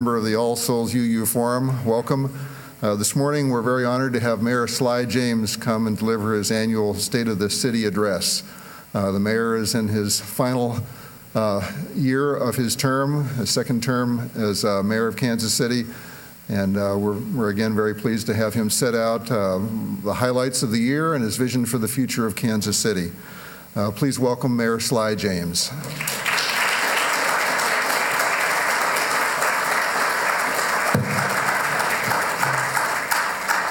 Member of the All Souls UU Forum, welcome. This morning we're very honored to have Mayor Sly James come and deliver his annual State of the City address. The mayor is in his final year of his term, his second term as mayor of Kansas City, and we're again very pleased to have him set out the highlights of the year and his vision for the future of Kansas City. Please welcome Mayor Sly James.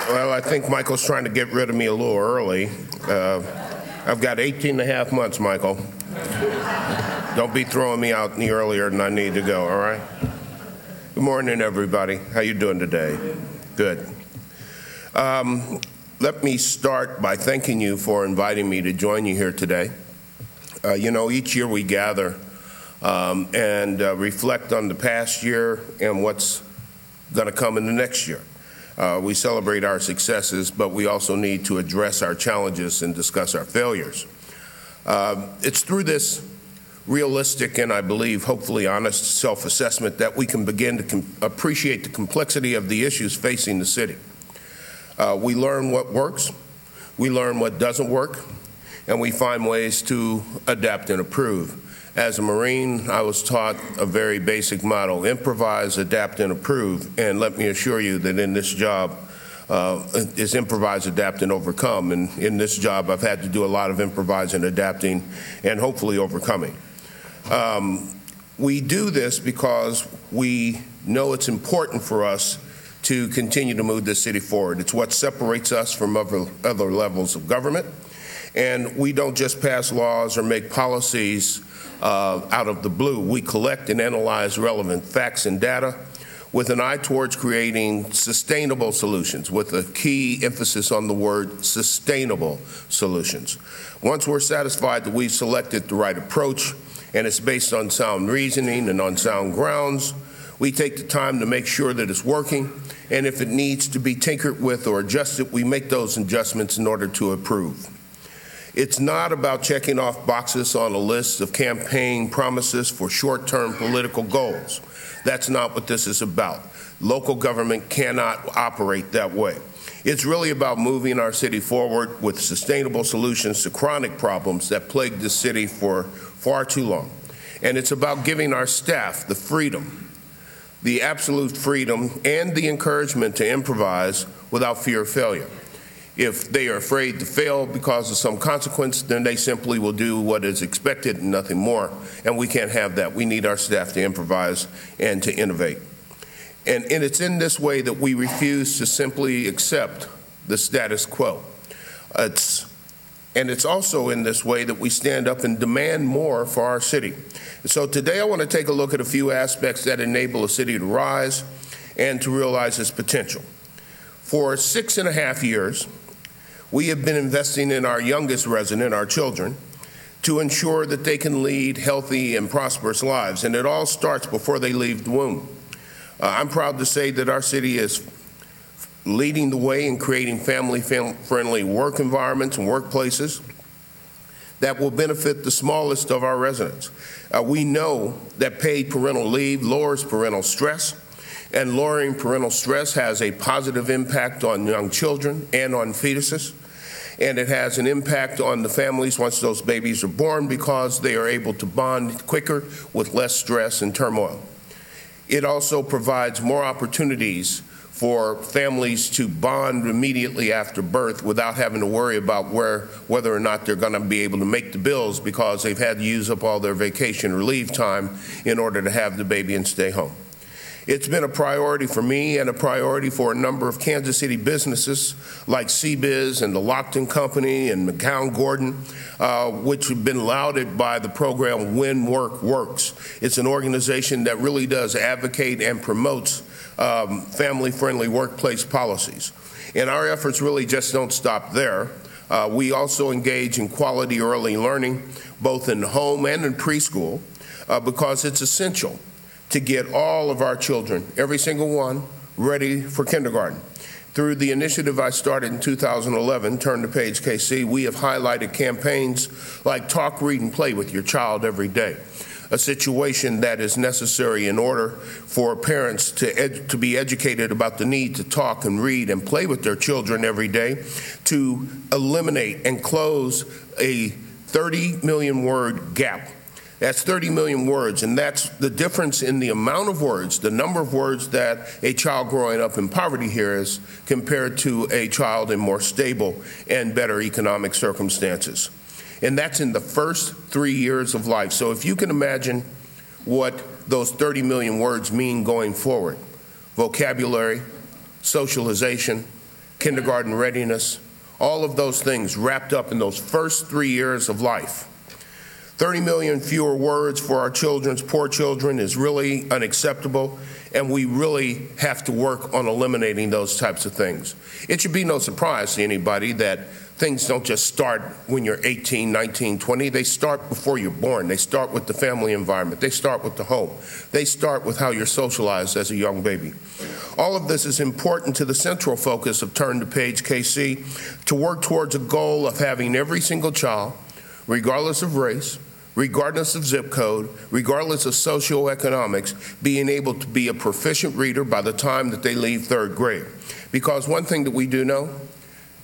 Well, I think Michael's trying to get rid of me a little early. I've got 18 and a half months, Michael. Don't be throwing me out any earlier than I need to go, all right? Good morning, everybody. How you doing today? Good. Let me start by thanking you for inviting me to join you here today. Each year we gather and reflect on the past year and what's going to come in the next year. We celebrate our successes, but we also need to address our challenges and discuss our failures. It's through this realistic and, I believe, hopefully honest self-assessment that we can begin to appreciate the complexity of the issues facing the city. We learn what works, we learn what doesn't work, and we find ways to adapt and improve. As a Marine, I was taught a very basic motto: improvise, adapt, and improve. And let me assure you that in this job, is improvise, adapt, and overcome. And in this job, I've had to do a lot of improvising, adapting, and hopefully overcoming. We do this because we know it's important for us to continue to move this city forward. It's what separates us from other levels of government. And we don't just pass laws or make policies out of the blue. We collect and analyze relevant facts and data with an eye towards creating sustainable solutions, with a key emphasis on the word sustainable solutions. Once we're satisfied that we've selected the right approach and it's based on sound reasoning and on sound grounds, we take the time to make sure that it's working, and if it needs to be tinkered with or adjusted, we make those adjustments in order to improve. It's not about checking off boxes on a list of campaign promises for short-term political goals. That's not what this is about. Local government cannot operate that way. It's really about moving our city forward with sustainable solutions to chronic problems that plague the city for far too long. And it's about giving our staff the freedom, the absolute freedom, and the encouragement to improvise without fear of failure. If they are afraid to fail because of some consequence, then they simply will do what is expected and nothing more. And we can't have that. We need our staff to improvise and to innovate. And it's in this way that we refuse to simply accept the status quo. And it's also in this way that we stand up and demand more for our city. So today I want to take a look at a few aspects that enable a city to rise and to realize its potential. For 6.5 years, we have been investing in our youngest resident, our children, to ensure that they can lead healthy and prosperous lives. And it all starts before they leave the womb. I'm proud to say that our city is leading the way in creating family-friendly work environments and workplaces that will benefit the smallest of our residents. We know that paid parental leave lowers parental stress, and lowering parental stress has a positive impact on young children and on fetuses. And it has an impact on the families once those babies are born because they are able to bond quicker with less stress and turmoil. It also provides more opportunities for families to bond immediately after birth without having to worry about whether or not they're going to be able to make the bills because they've had to use up all their vacation or leave time in order to have the baby and stay home. It's been a priority for me and a priority for a number of Kansas City businesses like CBiz and the Lockton Company and McCown Gordon, which have been lauded by the program When Work Works. It's an organization that really does advocate and promotes family-friendly workplace policies. And our efforts really just don't stop there. We also engage in quality early learning, both in home and in preschool, because it's essential to get all of our children, every single one, ready for kindergarten. Through the initiative I started in 2011, Turn the Page KC, we have highlighted campaigns like Talk, Read, and Play with Your Child Every Day. a situation that is necessary in order for parents to be educated about the need to talk and read and play with their children every day, to eliminate and close a 30 million word gap. That's 30 million words, and that's the difference in the amount of words, the number of words that a child growing up in poverty hears compared to a child in more stable and better economic circumstances. And that's in the first 3 years of life. So if you can imagine what those 30 million words mean going forward, vocabulary, socialization, kindergarten readiness, all of those things wrapped up in those first 3 years of life. 30 million fewer words for our children's poor children is really unacceptable, and we really have to work on eliminating those types of things. It should be no surprise to anybody that things don't just start when you're 18, 19, 20. They start before you're born. They start with the family environment. They start with the home. They start with how you're socialized as a young baby. All of this is important to the central focus of Turn the Page KC, to work towards a goal of having every single child, regardless of race, regardless of zip code, regardless of socioeconomics, being able to be a proficient reader by the time that they leave third grade. Because one thing that we do know,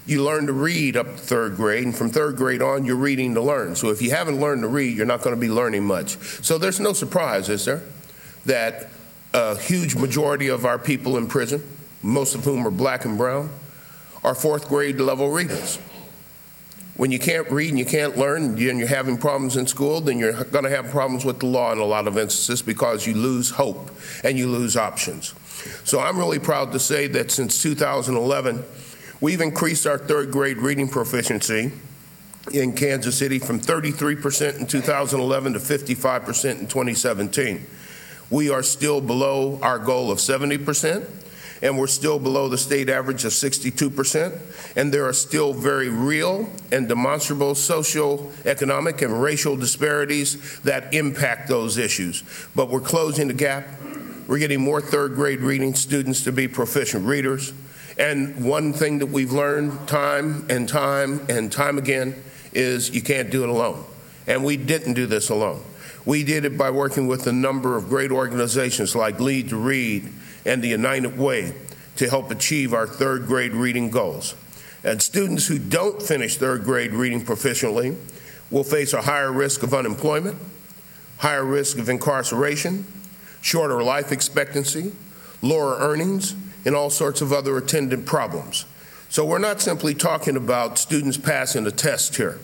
you learn to read up to third grade, and from third grade on, you're reading to learn. So if you haven't learned to read, you're not going to be learning much. So there's no surprise, is there, that a huge majority of our people in prison, most of whom are black and brown, are fourth grade level readers. When you can't read and you can't learn and you're having problems in school, then you're going to have problems with the law in a lot of instances, because you lose hope and you lose options. So I'm really proud to say that since 2011, we've increased our third grade reading proficiency in Kansas City from 33% in 2011 to 55% in 2017. We are still below our goal of 70%. And we're still below the state average of 62%, and there are still very real and demonstrable social, economic, and racial disparities that impact those issues. But we're closing the gap. We're getting more third grade reading students to be proficient readers. And one thing that we've learned time and time and time again is you can't do it alone. And we didn't do this alone. We did it by working with a number of great organizations like Lead to Read and the United Way to help achieve our third grade reading goals. And students who don't finish third grade reading proficiently will face a higher risk of unemployment, higher risk of incarceration, shorter life expectancy, lower earnings, and all sorts of other attendant problems. So we're not simply talking about students passing a test here.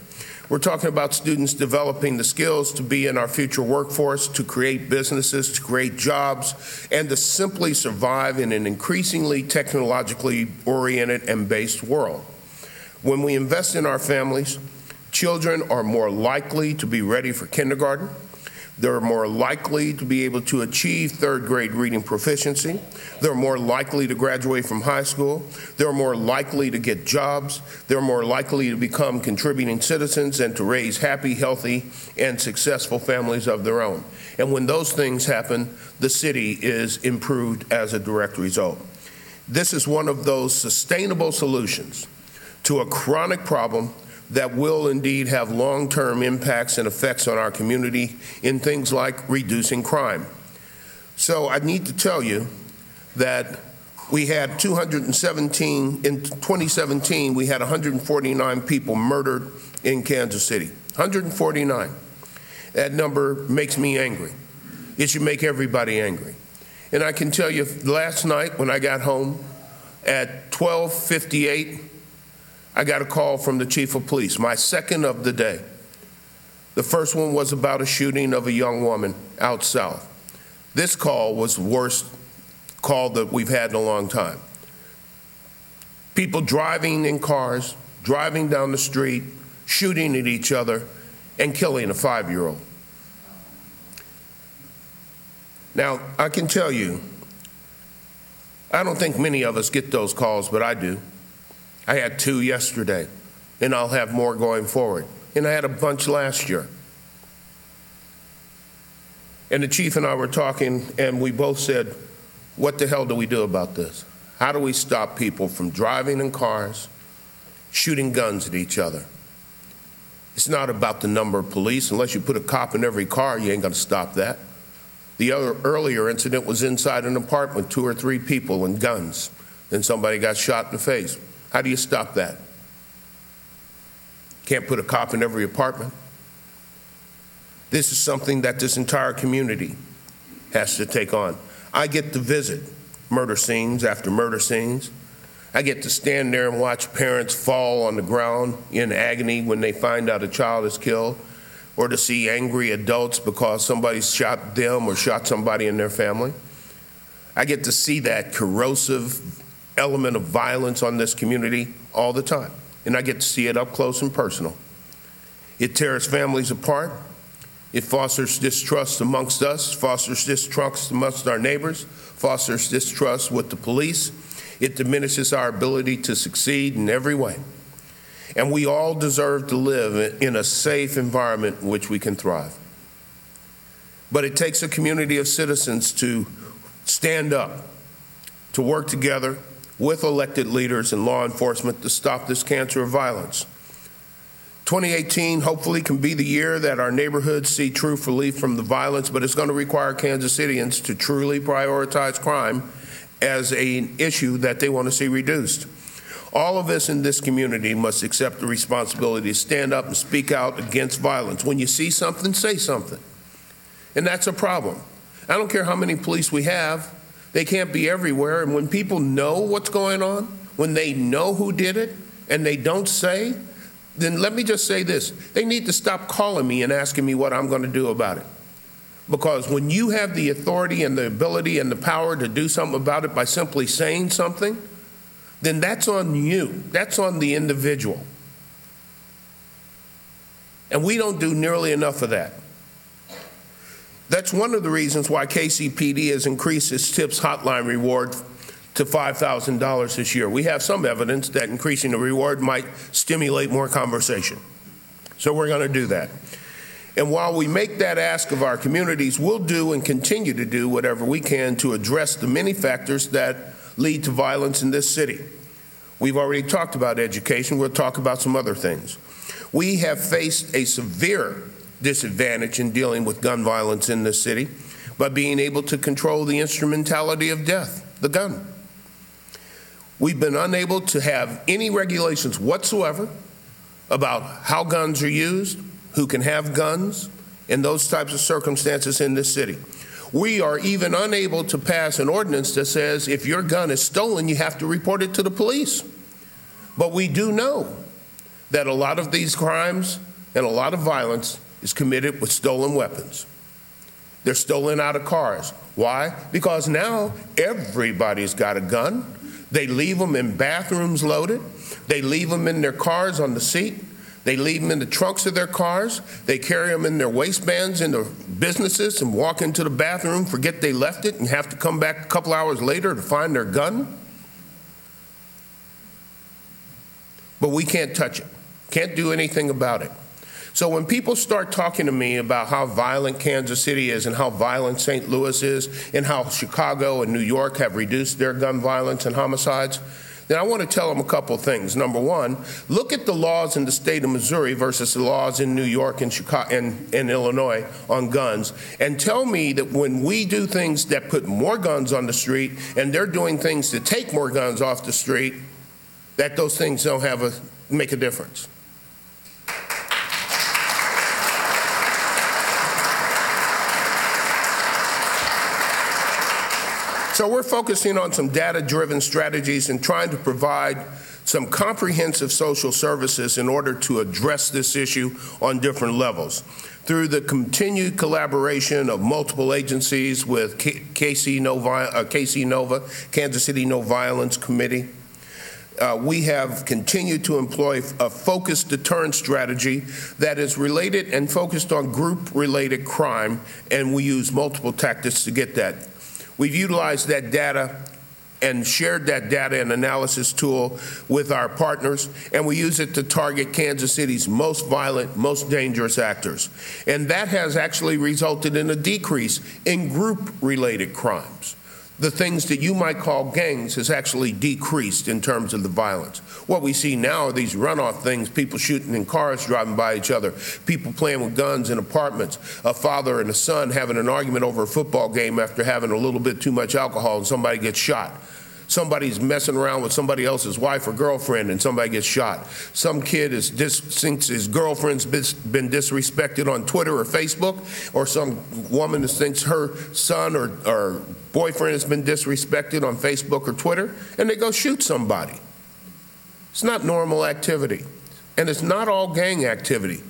We're talking about students developing the skills to be in our future workforce, to create businesses, to create jobs, and to simply survive in an increasingly technologically oriented and based world. When we invest in our families, children are more likely to be ready for kindergarten. They're more likely to be able to achieve third grade reading proficiency. They're more likely to graduate from high school. They're more likely to get jobs. They're more likely to become contributing citizens and to raise happy, healthy, and successful families of their own. And when those things happen, the city is improved as a direct result. This is one of those sustainable solutions to a chronic problem that will indeed have long-term impacts and effects on our community in things like reducing crime. So I need to tell you that we had 217, in 2017, we had 149 people murdered in Kansas City, 149. That number makes me angry. It should make everybody angry. And I can tell you, last night when I got home at 12:58, I got a call from the chief of police, my second of the day. The first one was about a shooting of a young woman out south. This call was the worst call that we've had in a long time. People driving in cars, driving down the street, shooting at each other, and killing a 5-year-old. Now, I can tell you, I don't think many of us get those calls, but I do. I had 2 yesterday, and I'll have more going forward. And I had a bunch last year. And the chief and I were talking, and we both said, what the hell do we do about this? How do we stop people from driving in cars, shooting guns at each other? It's not about the number of police. Unless you put a cop in every car, you ain't going to stop that. The earlier incident was inside an apartment, 2 or 3 people and guns. Then somebody got shot in the face. How do you stop that? Can't put a cop in every apartment. This is something that this entire community has to take on. I get to visit murder scenes after murder scenes. I get to stand there and watch parents fall on the ground in agony when they find out a child is killed, or to see angry adults because somebody shot them or shot somebody in their family. I get to see that corrosive element of violence on this community all the time, and I get to see it up close and personal. It tears families apart. It fosters distrust amongst us, fosters distrust amongst our neighbors, fosters distrust with the police. It diminishes our ability to succeed in every way. And we all deserve to live in a safe environment in which we can thrive. But it takes a community of citizens to stand up, to work together with elected leaders and law enforcement to stop this cancer of violence. 2018 hopefully can be the year that our neighborhoods see true relief from the violence, but it's going to require Kansas Cityans to truly prioritize crime as an issue that they want to see reduced. All of us in this community must accept the responsibility to stand up and speak out against violence. When you see something, say something. And that's a problem. I don't care how many police we have, they can't be everywhere. And when people know what's going on, when they know who did it, and they don't say, then let me just say this. They need to stop calling me and asking me what I'm going to do about it. Because when you have the authority and the ability and the power to do something about it by simply saying something, then that's on you. That's on the individual. And we don't do nearly enough of that. That's one of the reasons why KCPD has increased its TIPS hotline reward to $5,000 this year. We have some evidence that increasing the reward might stimulate more conversation. So we're going to do that. And while we make that ask of our communities, we'll do and continue to do whatever we can to address the many factors that lead to violence in this city. We've already talked about education. We'll talk about some other things. We have faced a severe disadvantage in dealing with gun violence in this city by being able to control the instrumentality of death, the gun. We've been unable to have any regulations whatsoever about how guns are used, who can have guns, and those types of circumstances in this city. We are even unable to pass an ordinance that says if your gun is stolen, you have to report it to the police. But we do know that a lot of these crimes and a lot of violence is committed with stolen weapons. They're stolen out of cars. Why? Because now everybody's got a gun. They leave them in bathrooms loaded. They leave them in their cars on the seat. They leave them in the trunks of their cars. They carry them in their waistbands in their businesses and walk into the bathroom, forget they left it, and have to come back a couple hours later to find their gun. But we can't touch it. Can't do anything about it. So when people start talking to me about how violent Kansas City is and how violent St. Louis is and how Chicago and New York have reduced their gun violence and homicides, then I want to tell them a couple things. Number one, look at the laws in the state of Missouri versus the laws in New York and Chicago and Illinois on guns, and tell me that when we do things that put more guns on the street and they're doing things to take more guns off the street, that those things don't make a difference. So we're focusing on some data-driven strategies and trying to provide some comprehensive social services in order to address this issue on different levels. Through the continued collaboration of multiple agencies with KC Nova, Kansas City No Violence Committee, we have continued to employ a focused deterrence strategy that is related and focused on group-related crime, and we use multiple tactics to get that. We've utilized that data and shared that data and analysis tool with our partners, and we use it to target Kansas City's most violent, most dangerous actors. And that has actually resulted in a decrease in group-related crimes. the things that you might call gangs has actually decreased in terms of the violence. What we see now are these runoff things, people shooting in cars driving by each other, people playing with guns in apartments, a father and a son having an argument over a football game after having a little bit too much alcohol and somebody gets shot. Somebody's messing around with somebody else's wife or girlfriend and somebody gets shot. Some kid thinks his girlfriend's been disrespected on Twitter or Facebook, or some woman thinks her son or boyfriend has been disrespected on Facebook or Twitter, and they go shoot somebody. It's not normal activity, and it's not all gang activity.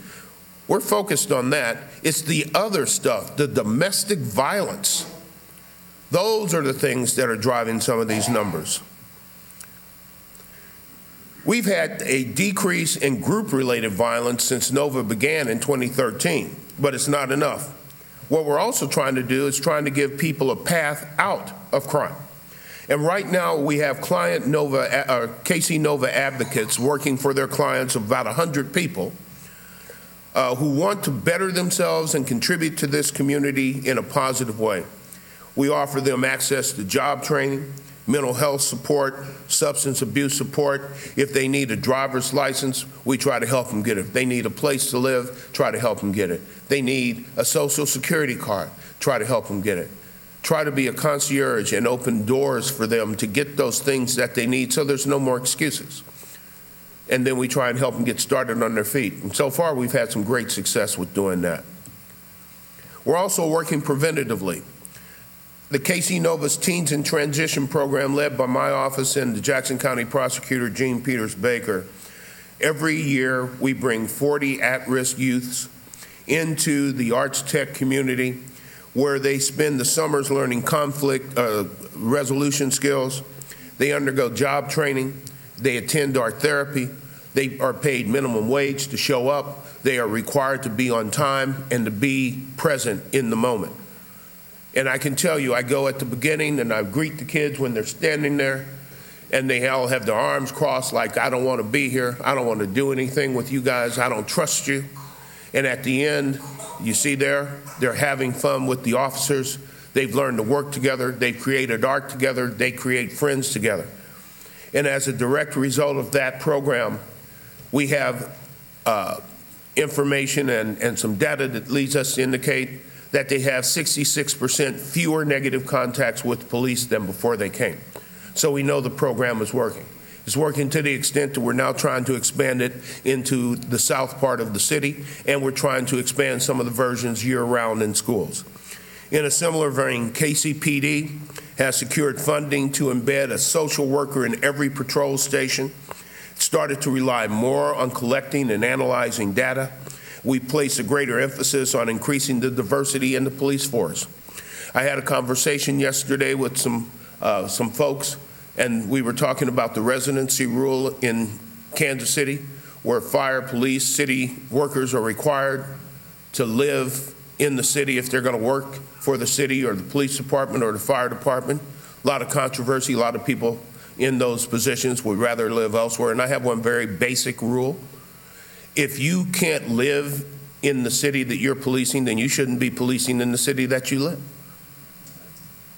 We're focused on that. It's the other stuff, the domestic violence. Those are the things that are driving some of these numbers. We've had a decrease in group-related violence since NOVA began in 2013, but it's not enough. What we're also trying to do is trying to give people a path out of crime. And right now we have KC NOVA advocates working for their clients of about 100 people who want to better themselves and contribute to this community in a positive way. We offer them access to job training, mental health support, substance abuse support. If they need a driver's license, we try to help them get it. If they need a place to live, try to help them get it. They need a social security card, try to help them get it. Try to be a concierge and open doors for them to get those things that they need so there's no more excuses. And then we try and help them get started on their feet. And so far, we've had some great success with doing that. We're also working preventatively. The KC NOVA's Teens in Transition program, led by my office and the Jackson County Prosecutor, Gene Peters Baker, every year we bring 40 at-risk youths into the arts tech community where they spend the summers learning conflict resolution skills. They undergo job training. They attend art therapy. They are paid minimum wage to show up. They are required to be on time and to be present in the moment. And I can tell you, I go at the beginning and I greet the kids when they're standing there, and they all have their arms crossed like, I don't want to be here. I don't want to do anything with you guys. I don't trust you. And at the end, you see they're having fun with the officers. They've learned to work together. They've created art together. They create friends together. And as a direct result of that program, we have information and some data that leads us to indicate that they have 66% fewer negative contacts with police than before they came. So we know the program is working. It's working to the extent that we're now trying to expand it into the south part of the city, and we're trying to expand some of the versions year-round in schools. In a similar vein, KCPD has secured funding to embed a social worker in every patrol station. It started to rely more on collecting and analyzing data. We place a greater emphasis on increasing the diversity in the police force. I had a conversation yesterday with some folks, and we were talking about the residency rule in Kansas City, where fire, police, city workers are required to live in the city if they're going to work for the city or the police department or the fire department. A lot of controversy, a lot of people in those positions would rather live elsewhere. And I have one very basic rule. If you can't live in the city that you're policing, then you shouldn't be policing in the city that you live.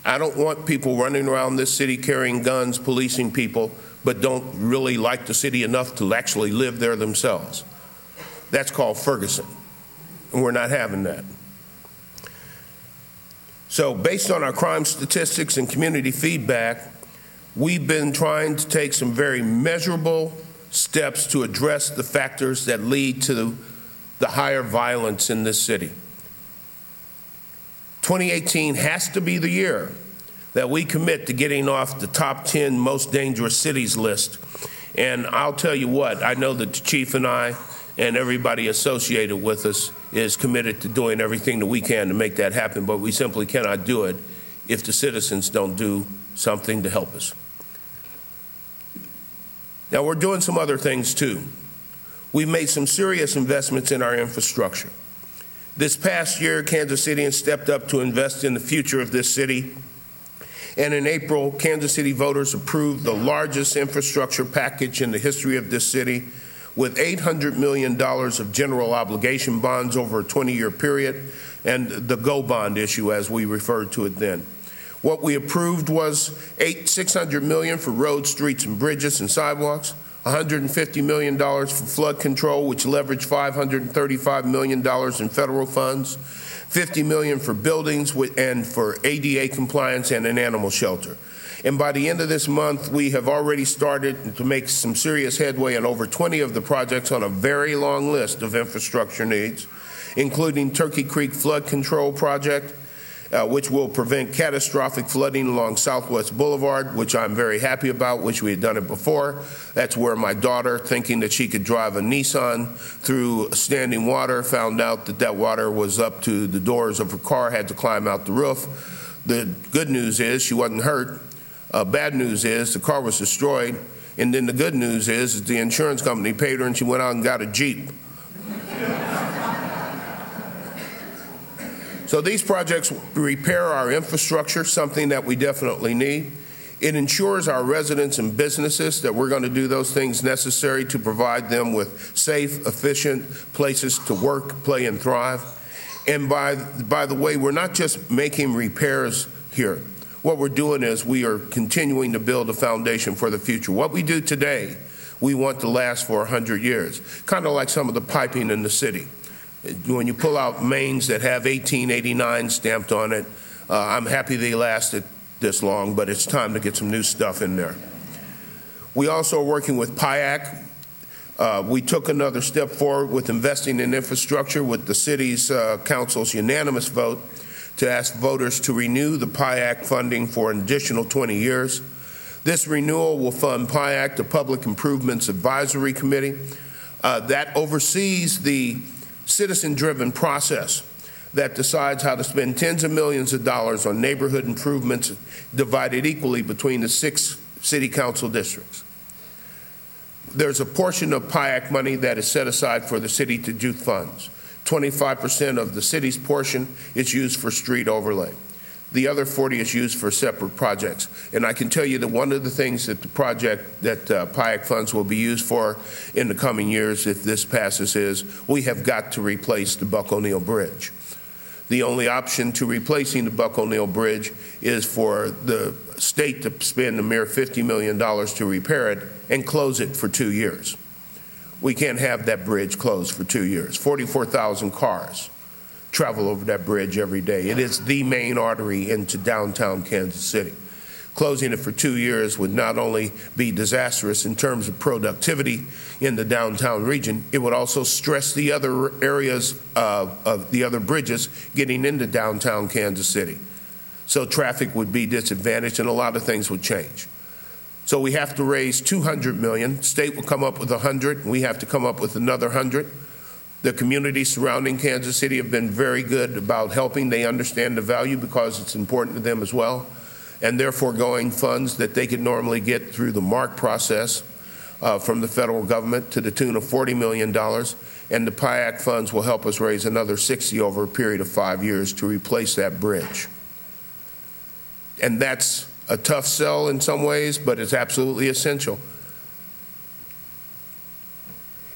I don't want people running around this city carrying guns, policing people, but don't really like the city enough to actually live there themselves. That's called Ferguson, and we're not having that. So based on our crime statistics and community feedback, we've been trying to take some very measurable steps to address the factors that lead to the higher violence in this city. 2018 has to be the year that we commit to getting off the top 10 most dangerous cities list. And I'll tell you what, I know that the chief and I and everybody associated with us is committed to doing everything that we can to make that happen, but we simply cannot do it if the citizens don't do something to help us. Now, we're doing some other things too. We've made some serious investments in our infrastructure. This past year, Kansas Cityans stepped up to invest in the future of this city. And in April, Kansas City voters approved the largest infrastructure package in the history of this city, with $800 million of general obligation bonds over a 20-year period, and the GO bond issue, as we referred to it then. What we approved was $600 million for roads, streets, and bridges and sidewalks, $150 million for flood control, which leveraged $535 million in federal funds, $50 million for buildings and for ADA compliance and an animal shelter. And by the end of this month, we have already started to make some serious headway on over 20 of the projects on a very long list of infrastructure needs, including Turkey Creek Flood Control Project, which will prevent catastrophic flooding along Southwest Boulevard, which I'm very happy about, which we had done it before. That's where my daughter, thinking that she could drive a Nissan through standing water, found out that that water was up to the doors of her car, had to climb out the roof. The good news is she wasn't hurt. Bad news is the car was destroyed. And then the good news is the insurance company paid her and she went out and got a Jeep. So these projects repair our infrastructure, something that we definitely need. It ensures our residents and businesses that we're going to do those things necessary to provide them with safe, efficient places to work, play, and thrive. And by the way, we're not just making repairs here. What we're doing is we are continuing to build a foundation for the future. What we do today, we want to last for 100 years, kind of like some of the piping in the city. When you pull out mains that have 1889 stamped on it, I'm happy they lasted this long, but it's time to get some new stuff in there. We also are working with PIAC. We took another step forward with investing in infrastructure with the city's council's unanimous vote to ask voters to renew the PIAC funding for an additional 20 years. This renewal will fund PIAC, the Public Improvements Advisory Committee, that oversees the citizen-driven process that decides how to spend tens of millions of dollars on neighborhood improvements divided equally between the 6 city council districts. There's a portion of PIAC money that is set aside for the city to do funds. 25% of the city's portion is used for street overlay. The other 40% is used for separate projects. And I can tell you that one of the things that the project that PIAC funds will be used for in the coming years, if this passes, is we have got to replace the Buck O'Neill Bridge. The only option to replacing the Buck O'Neill Bridge is for the state to spend a mere $50 million to repair it and close it for 2 years. We can't have that bridge closed for 2 years. 44,000 cars travel over that bridge every day. It is the main artery into downtown Kansas City. Closing it for 2 years would not only be disastrous in terms of productivity in the downtown region, it would also stress the other areas of the other bridges getting into downtown Kansas City. So traffic would be disadvantaged and a lot of things would change. So we have to raise $200 million. State will come up with $100. We have to come up with another $100. The communities surrounding Kansas City have been very good about helping. They understand the value because it's important to them as well. And they're foregoing funds that they could normally get through the MARC process from the federal government to the tune of $40 million. And the PIAC funds will help us raise another $60 over a period of 5 years to replace that bridge. And that's a tough sell in some ways, but it's absolutely essential.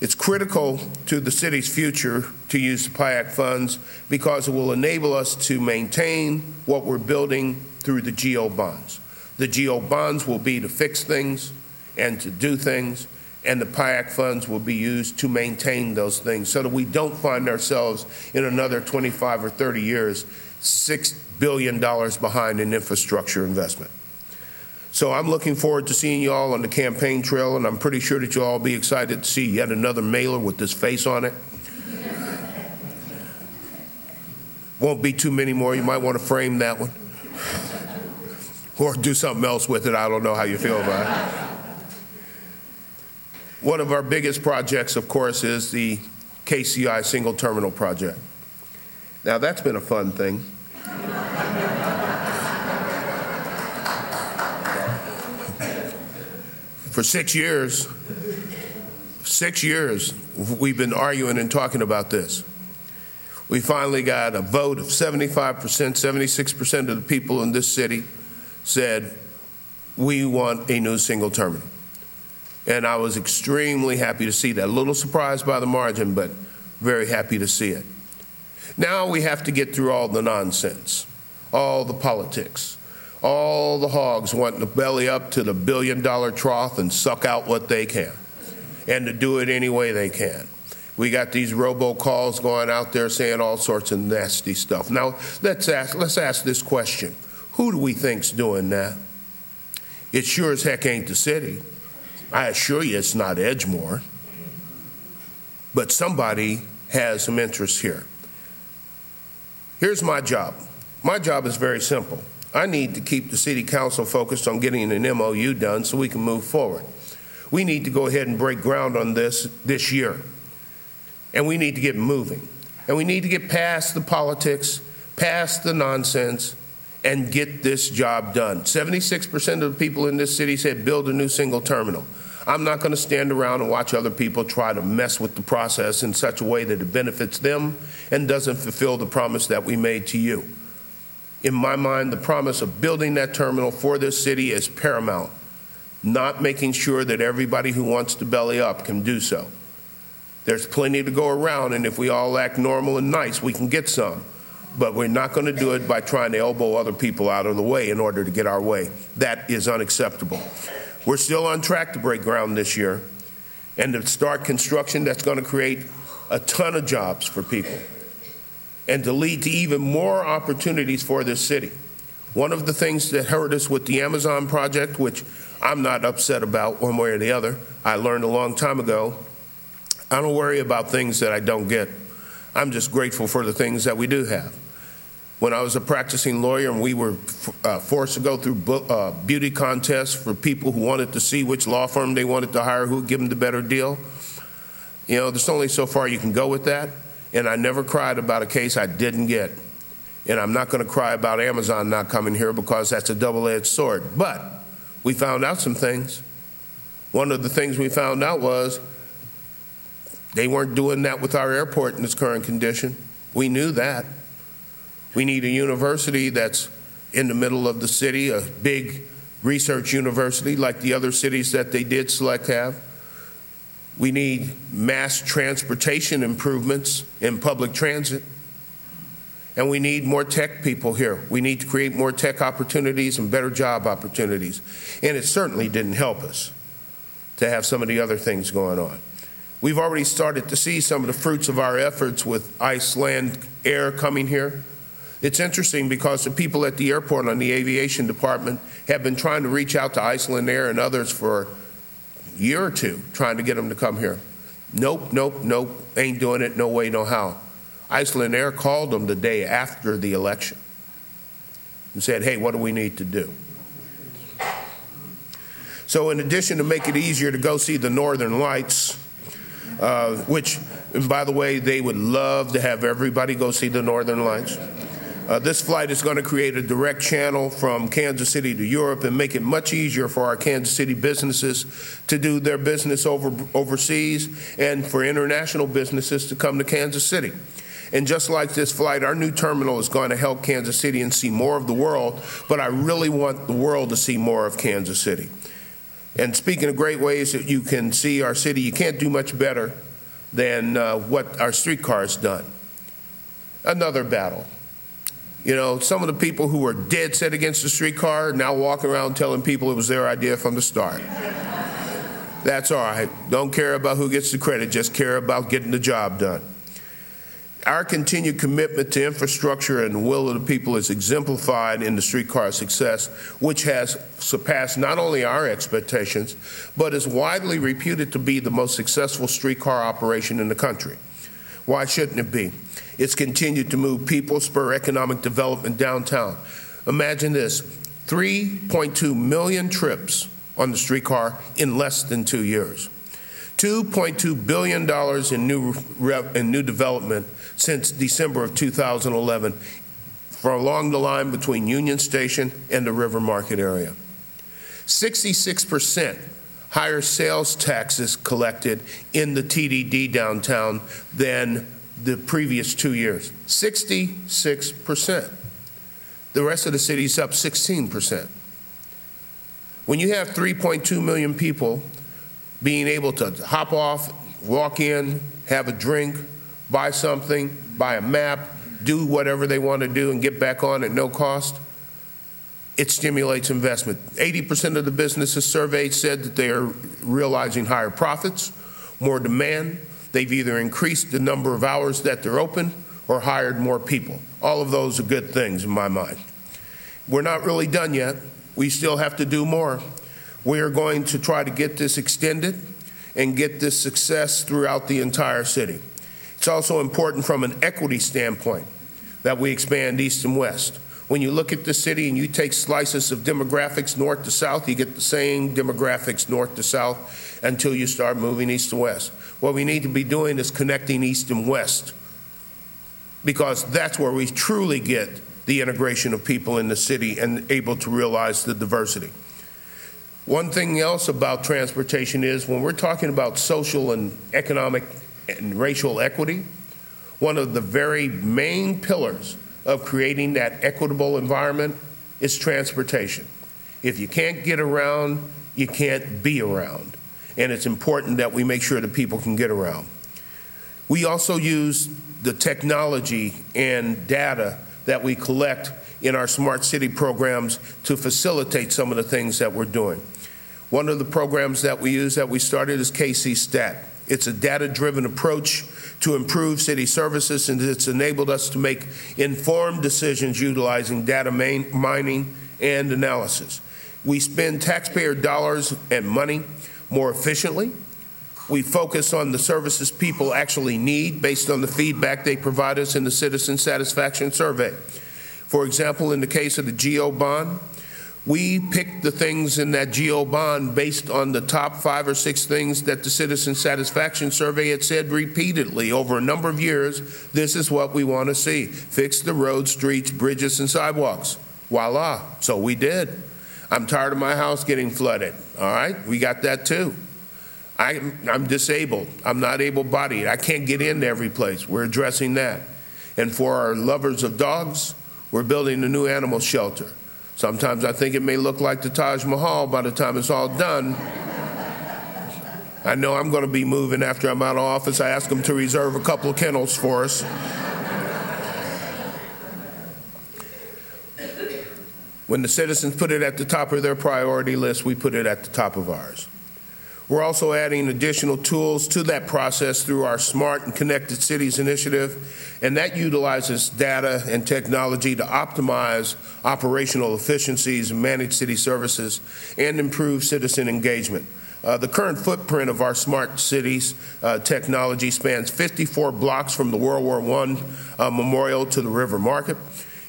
It's critical to the city's future to use the PIAC funds because it will enable us to maintain what we're building through the GO bonds. The GO bonds will be to fix things and to do things, and the PIAC funds will be used to maintain those things so that we don't find ourselves in another 25 or 30 years $6 billion behind in infrastructure investment. So I'm looking forward to seeing you all on the campaign trail, and I'm pretty sure that you'll all be excited to see yet another mailer with this face on it. Won't be too many more. You might want to frame that one or do something else with it. I don't know how you feel about it. One of our biggest projects, of course, is the KCI single terminal project. Now, that's been a fun thing. For 6 years, we've been arguing and talking about this. We finally got a vote of 75%, 76% of the people in this city said, we want a new single terminal. And I was extremely happy to see that. A little surprised by the margin, but very happy to see it. Now we have to get through all the nonsense, all the politics. All the hogs wanting to belly up to the billion-dollar trough and suck out what they can, and to do it any way they can. We got these robocalls going out there saying all sorts of nasty stuff. Now, let's ask this question. Who do we think's doing that? It sure as heck ain't the city. I assure you it's not Edgemore. But somebody has some interest here. Here's my job. My job is very simple. I need to keep the city council focused on getting an MOU done so we can move forward. We need to go ahead and break ground on this year. And we need to get moving. And we need to get past the politics, past the nonsense, and get this job done. 76% of the people in this city said build a new single terminal. I'm not going to stand around and watch other people try to mess with the process in such a way that it benefits them and doesn't fulfill the promise that we made to you. In my mind, the promise of building that terminal for this city is paramount, not making sure that everybody who wants to belly up can do so. There's plenty to go around, and if we all act normal and nice, we can get some. But we're not going to do it by trying to elbow other people out of the way in order to get our way. That is unacceptable. We're still on track to break ground this year and to start construction that's going to create a ton of jobs for people and to lead to even more opportunities for this city. One of the things that hurt us with the Amazon project, which I'm not upset about one way or the other, I learned a long time ago, I don't worry about things that I don't get. I'm just grateful for the things that we do have. When I was a practicing lawyer and we were forced to go through beauty contests for people who wanted to see which law firm they wanted to hire, who would give them the better deal, you know, there's only so far you can go with that. And I never cried about a case I didn't get. And I'm not going to cry about Amazon not coming here because that's a double-edged sword. But we found out some things. One of the things we found out was they weren't doing that with our airport in its current condition. We knew that. We need a university that's in the middle of the city, a big research university like the other cities that they did select have. We need mass transportation improvements in public transit. And we need more tech people here. We need to create more tech opportunities and better job opportunities. And it certainly didn't help us to have some of the other things going on. We've already started to see some of the fruits of our efforts with Iceland Air coming here. It's interesting because the people at the airport on the aviation department have been trying to reach out to Iceland Air and others for a year or two, trying to get them to come here. Nope, nope, nope, ain't doing it, no way, no how. Iceland Air called them the day after the election and said, hey, what do we need to do? So in addition to make it easier to go see the Northern Lights, which, and by the way, they would love to have everybody go see the Northern Lights. This flight is going to create a direct channel from Kansas City to Europe and make it much easier for our Kansas City businesses to do their business overseas and for international businesses to come to Kansas City. And just like this flight, our new terminal is going to help Kansas City and see more of the world, but I really want the world to see more of Kansas City. And speaking of great ways that you can see our city, you can't do much better than what our streetcar has done. Another battle. You know, some of the people who were dead set against the streetcar are now walking around telling people it was their idea from the start. That's all right. Don't care about who gets the credit, just care about getting the job done. Our continued commitment to infrastructure and the will of the people is exemplified in the streetcar success, which has surpassed not only our expectations, but is widely reputed to be the most successful streetcar operation in the country. Why shouldn't it be? It's continued to move people, spur economic development downtown. Imagine this, 3.2 million trips on the streetcar in less than 2 years. $2.2 billion in new development since December of 2011 for along the line between Union Station and the River Market area. 66% higher sales taxes collected in the TDD downtown than the previous 2 years. 66%. The rest of the city's up 16%. When you have 3.2 million people being able to hop off, walk in, have a drink, buy something, buy a map, do whatever they want to do and get back on at no cost, It stimulates investment. 80% of the businesses surveyed said that they are realizing higher profits, more demand. They've either increased the number of hours that they're open or hired more people. All of those are good things in my mind. We're not really done yet. We still have to do more. We are going to try to get this extended and get this success throughout the entire city. It's also important from an equity standpoint that we expand east and west. When you look at the city and you take slices of demographics north to south, you get the same demographics north to south until you start moving east to west. What we need to be doing is connecting east and west, because that's where we truly get the integration of people in the city and able to realize the diversity. One thing else about transportation is when we're talking about social and economic and racial equity, one of the very main pillars of creating that equitable environment is transportation. If you can't get around, you can't be around. And it's important that we make sure that people can get around. We also use the technology and data that we collect in our smart city programs to facilitate some of the things that we're doing. One of the programs that we use that we started is KCStat. It's a data-driven approach to improve city services, and it's enabled us to make informed decisions utilizing data mining and analysis. We spend taxpayer dollars and money more efficiently. We focus on the services people actually need based on the feedback they provide us in the citizen satisfaction survey. For example, in the case of the GO bond, we picked the things in that GO bond based on the top 5 or 6 things that the citizen satisfaction survey had said repeatedly over a number of years. This is what we want to see. Fix the roads, streets, bridges, and sidewalks. Voila. So we did. I'm tired of my house getting flooded. All right, we got that too. I'm disabled. I'm not able-bodied. I can't get into every place. We're addressing that. And for our lovers of dogs, we're building a new animal shelter. Sometimes I think it may look like the Taj Mahal by the time it's all done. I know I'm going to be moving after I'm out of office. I asked them to reserve a couple of kennels for us. When the citizens put it at the top of their priority list, we put it at the top of ours. We're also adding additional tools to that process through our Smart and Connected Cities initiative, and that utilizes data and technology to optimize operational efficiencies and manage city services and improve citizen engagement. The current footprint of our smart cities technology spans 54 blocks from the World War I Memorial to the River Market,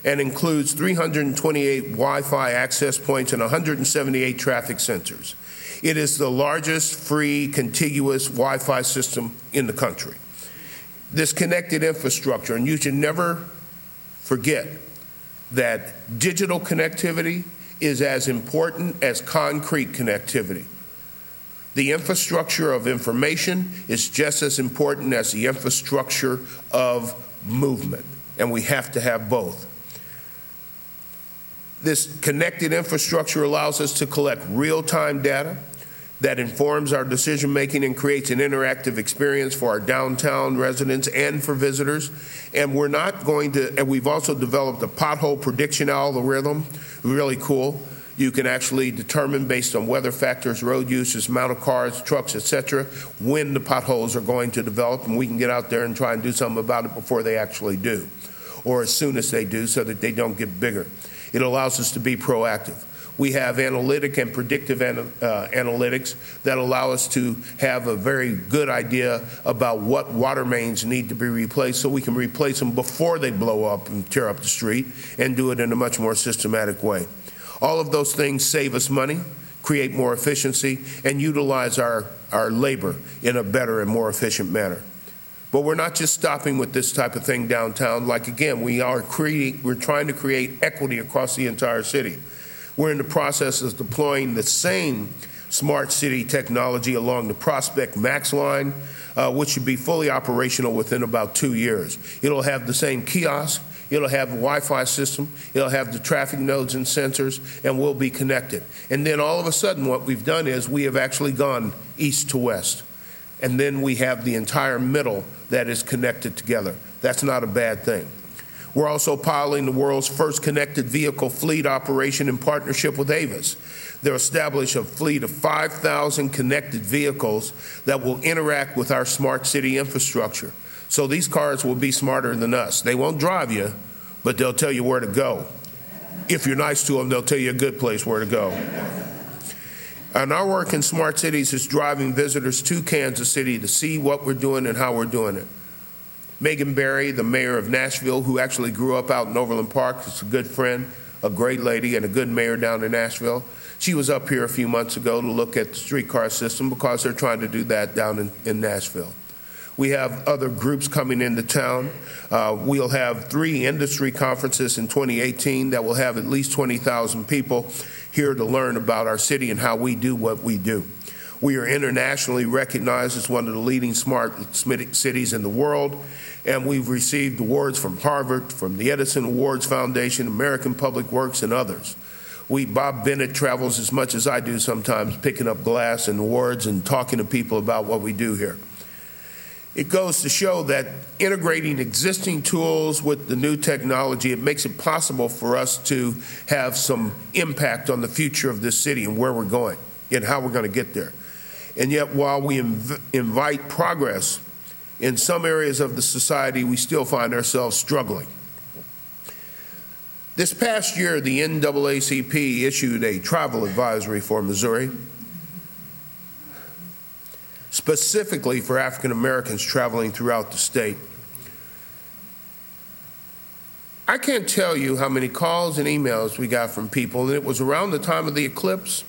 and includes 328 Wi-Fi access points and 178 traffic sensors. It is the largest free contiguous Wi-Fi system in the country. This connected infrastructure, and you should never forget that digital connectivity is as important as concrete connectivity. The infrastructure of information is just as important as the infrastructure of movement, and we have to have both. This connected infrastructure allows us to collect real-time data that informs our decision-making and creates an interactive experience for our downtown residents and for visitors. And we're not going to, and we've also developed a pothole prediction algorithm, really cool. You can actually determine based on weather factors, road uses, amount of cars, trucks, etc., when the potholes are going to develop, and we can get out there and try and do something about it before they actually do, or as soon as they do, so that they don't get bigger. It allows us to be proactive. We have analytic and predictive analytics that allow us to have a very good idea about what water mains need to be replaced, so we can replace them before they blow up and tear up the street, and do it in a much more systematic way. All of those things save us money, create more efficiency, and utilize our labor in a better and more efficient manner. But we're not just stopping with this type of thing downtown. Like, again, we're trying to create equity across the entire city. We're in the process of deploying the same smart city technology along the Prospect Max line, which should be fully operational within about 2 years. It'll have the same kiosk, it'll have a Wi-Fi system, it'll have the traffic nodes and sensors, and we'll be connected. And then all of a sudden what we've done is we have actually gone east to west. And then we have the entire middle that is connected together. That's not a bad thing. We're also piloting the world's first connected vehicle fleet operation in partnership with Avis. They'll establish a fleet of 5,000 connected vehicles that will interact with our smart city infrastructure. So these cars will be smarter than us. They won't drive you, but they'll tell you where to go. If you're nice to them, they'll tell you a good place where to go. And our work in smart cities is driving visitors to Kansas City to see what we're doing and how we're doing it. Megan Barry, the mayor of Nashville, who actually grew up out in Overland Park, is a good friend, a great lady, and a good mayor down in Nashville. She was up here a few months ago to look at the streetcar system because they're trying to do that down in Nashville. We have other groups coming into town. We'll have 3 industry conferences in 2018 that will have at least 20,000 people here to learn about our city and how we do what we do. We are internationally recognized as one of the leading smart cities in the world, and we've received awards from Harvard, from the Edison Awards Foundation, American Public Works, and others. Bob Bennett travels as much as I do sometimes, picking up glass and awards and talking to people about what we do here. It goes to show that integrating existing tools with the new technology, it makes it possible for us to have some impact on the future of this city and where we're going and how we're going to get there. And yet, while we invite progress in some areas of the society, we still find ourselves struggling. This past year, the NAACP issued a travel advisory for Missouri, specifically for African Americans traveling throughout the state. I can't tell you how many calls and emails we got from people, and it was around the time of the eclipse.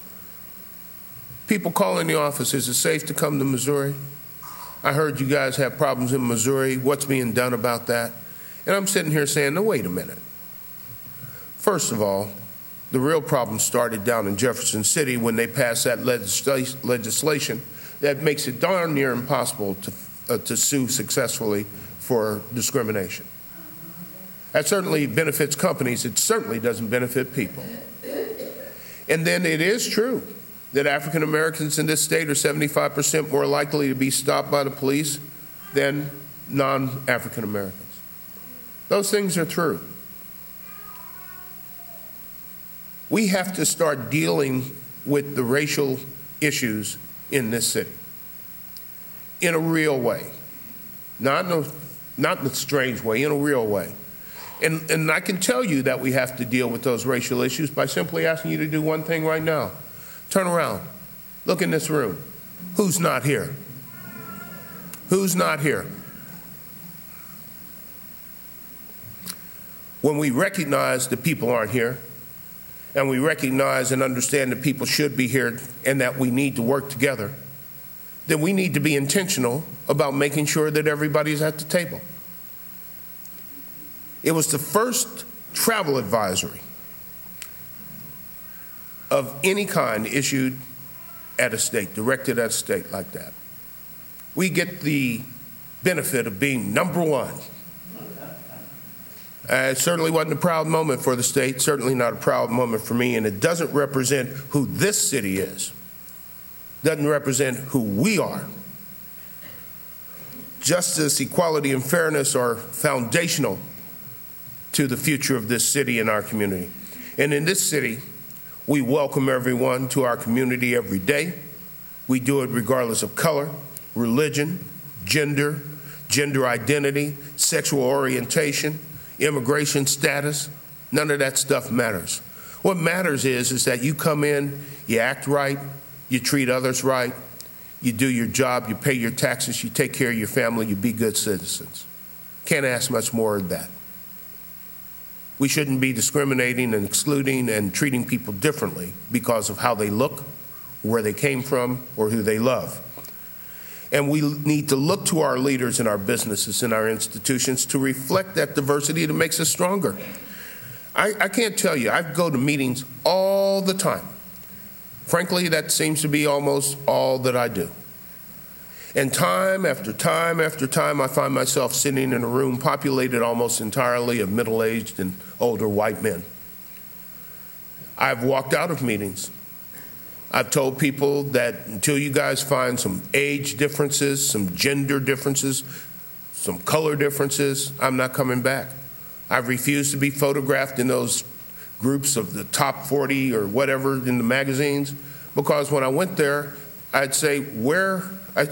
People calling the office, is it safe to come to Missouri? I heard you guys have problems in Missouri. What's being done about that? And I'm sitting here saying, no, wait a minute. First of all, the real problem started down in Jefferson City when they passed that legislation that makes it darn near impossible to sue successfully for discrimination. That certainly benefits companies. It certainly doesn't benefit people. And then it is true that African Americans in this state are 75% more likely to be stopped by the police than non-African Americans. Those things are true. We have to start dealing with the racial issues in this city in a real way, not in a strange way, in a real way. And I can tell you that we have to deal with those racial issues by simply asking you to do one thing right now. Turn around. Look in this room. Who's not here? Who's not here? When we recognize that people aren't here, and we recognize and understand that people should be here and that we need to work together, then we need to be intentional about making sure that everybody's at the table. It was the first travel advisory of any kind issued at a state, directed at a state like that. We get the benefit of being number one. It certainly wasn't a proud moment for the state, certainly not a proud moment for me, and it doesn't represent who this city is. Doesn't represent who we are. Justice, equality, and fairness are foundational to the future of this city and our community. And in this city, we welcome everyone to our community every day. We do it regardless of color, religion, gender identity, sexual orientation, immigration status. None of that stuff matters. What matters is that you come in, you act right, you treat others right, you do your job, you pay your taxes, you take care of your family, you be good citizens. Can't ask much more than that. We shouldn't be discriminating and excluding and treating people differently because of how they look, where they came from, or who they love. And we need to look to our leaders in our businesses and our institutions to reflect that diversity that makes us stronger. I can't tell you, I go to meetings all the time. Frankly, that seems to be almost all that I do. And time after time after time, I find myself sitting in a room populated almost entirely of middle-aged and older white men. I've walked out of meetings. I've told people that until you guys find some age differences, some gender differences, some color differences, I'm not coming back. I've refused to be photographed in those groups of the top 40 or whatever in the magazines, because when I went there, I'd say,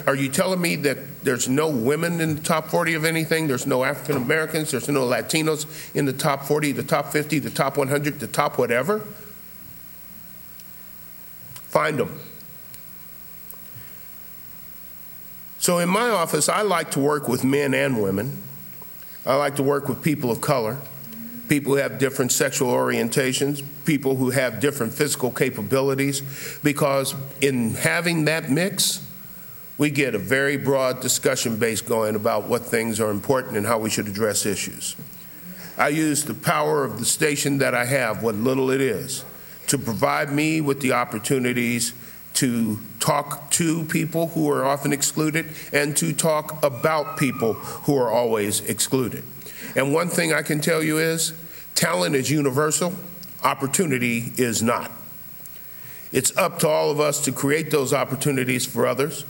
are you telling me that there's no women in the top 40 of anything? There's no African Americans, there's no Latinos in the top 40, the top 50, the top 100, the top whatever? Find them. So in my office, I like to work with men and women. I like to work with people of color, people who have different sexual orientations, people who have different physical capabilities, because in having that mix, we get a very broad discussion base going about what things are important and how we should address issues. I use the power of the station that I have, what little it is, to provide me with the opportunities to talk to people who are often excluded and to talk about people who are always excluded. And one thing I can tell you is, talent is universal, opportunity is not. It's up to all of us to create those opportunities for others.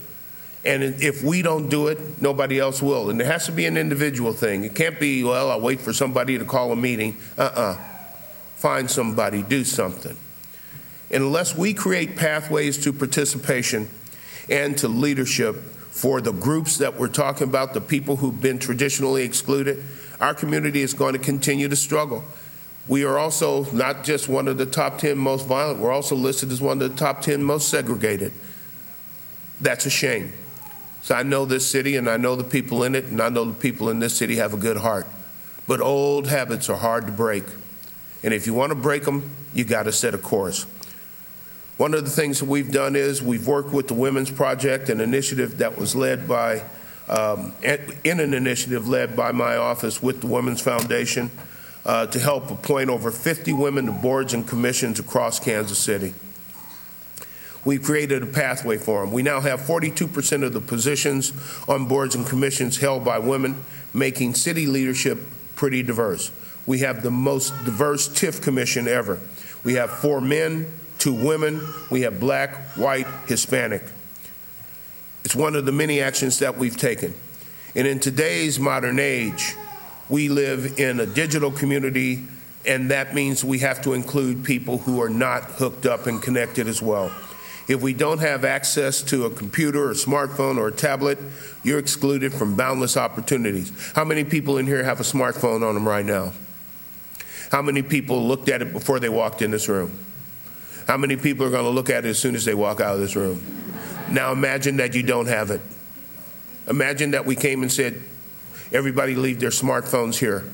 And if we don't do it, nobody else will. And it has to be an individual thing. It can't be, well, I'll wait for somebody to call a meeting. Find somebody, do something. And unless we create pathways to participation and to leadership for the groups that we're talking about, the people who've been traditionally excluded, our community is going to continue to struggle. We are also not just one of the top 10 most violent, we're also listed as one of the top 10 most segregated. That's a shame. So I know this city and I know the people in it, and I know the people in this city have a good heart. But old habits are hard to break. And if you want to break them, you got to set a course. One of the things that we've done is we've worked with the Women's Project, an initiative that was led by, in an initiative led by my office with the Women's Foundation to help appoint over 50 women to boards and commissions across Kansas City. We've created a pathway for them. We now have 42% of the positions on boards and commissions held by women, making city leadership pretty diverse. We have the most diverse TIF commission ever. We have 4 men, 2 women. We have black, white, Hispanic. It's one of the many actions that we've taken. And in today's modern age, we live in a digital community, and that means we have to include people who are not hooked up and connected as well. If we don't have access to a computer or a smartphone or a tablet, you're excluded from boundless opportunities. How many people in here have a smartphone on them right now? How many people looked at it before they walked in this room? How many people are going to look at it as soon as they walk out of this room? Now imagine that you don't have it. Imagine that we came and said, everybody leave their smartphones here,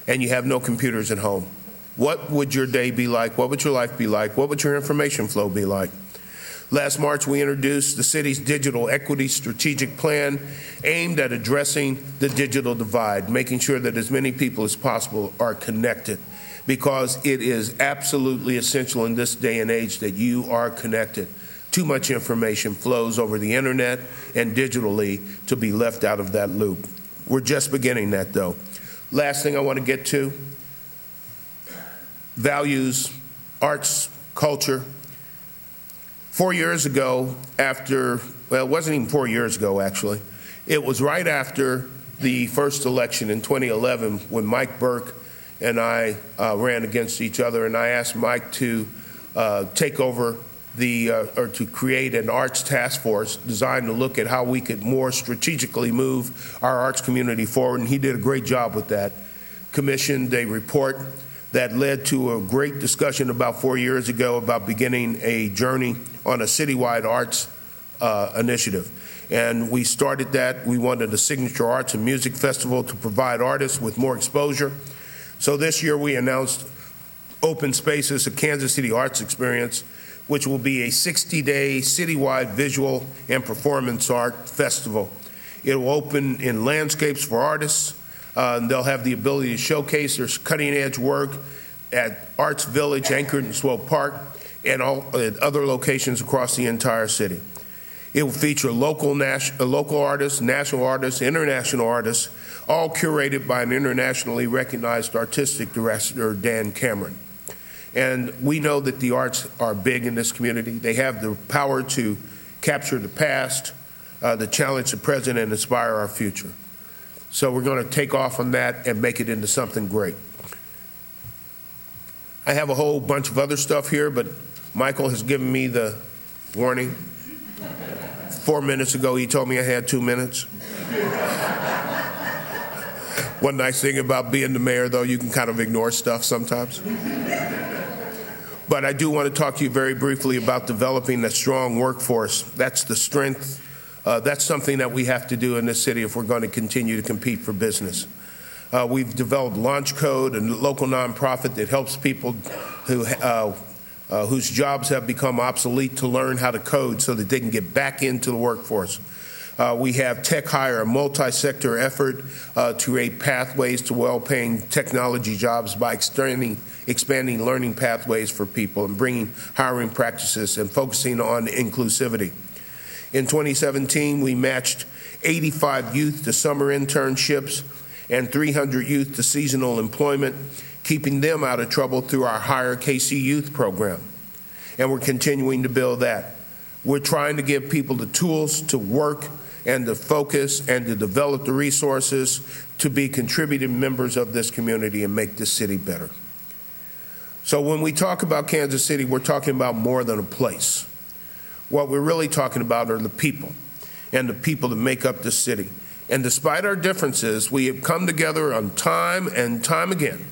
and you have no computers at home. What would your day be like? What would your life be like? What would your information flow be like? Last March, we introduced the city's digital equity strategic plan aimed at addressing the digital divide, making sure that as many people as possible are connected, because it is absolutely essential in this day and age that you are connected. Too much information flows over the internet and digitally to be left out of that loop. We're just beginning that, though. Last thing I want to get to, values, arts, culture. 4 years ago, well, it wasn't even 4 years ago, actually. It was right after the first election in 2011 when Mike Burke and I ran against each other, and I asked Mike to take over or to create an arts task force designed to look at how we could more strategically move our arts community forward, and he did a great job with that. Commissioned a report that led to a great discussion about 4 years ago about beginning a journey on a citywide arts initiative. And we started that. We wanted a signature arts and music festival to provide artists with more exposure. So this year we announced Open Spaces, a Kansas City Arts Experience, which will be a 60-day citywide visual and performance art festival. It will open in landscapes for artists. They'll have the ability to showcase their cutting-edge work at Arts Village, anchored in Swope Park, and at other locations across the entire city. It will feature local artists, national artists, international artists, all curated by an internationally recognized artistic director, Dan Cameron. And we know that the arts are big in this community. They have the power to capture the past, to challenge the present, and inspire our future. So we're going to take off on that and make it into something great. I have a whole bunch of other stuff here, but Michael has given me the warning. 4 minutes ago, he told me I had 2 minutes. One nice thing about being the mayor, though, you can kind of ignore stuff sometimes. But I do want to talk to you very briefly about developing a strong workforce. That's the strength. That's something that we have to do in this city if we're going to continue to compete for business. We've developed Launch Code, a local nonprofit that helps people whose jobs have become obsolete to learn how to code so that they can get back into the workforce. We have Tech Hire, a multi-sector effort to create pathways to well-paying technology jobs by expanding learning pathways for people and bringing hiring practices and focusing on inclusivity. In 2017, we matched 85 youth to summer internships and 300 youth to seasonal employment, keeping them out of trouble through our Hire KC Youth program. And we're continuing to build that. We're trying to give people the tools to work and to focus and to develop the resources to be contributing members of this community and make this city better. So when we talk about Kansas City, we're talking about more than a place. What we're really talking about are the people and the people that make up this city. And despite our differences, we have come together on time and time again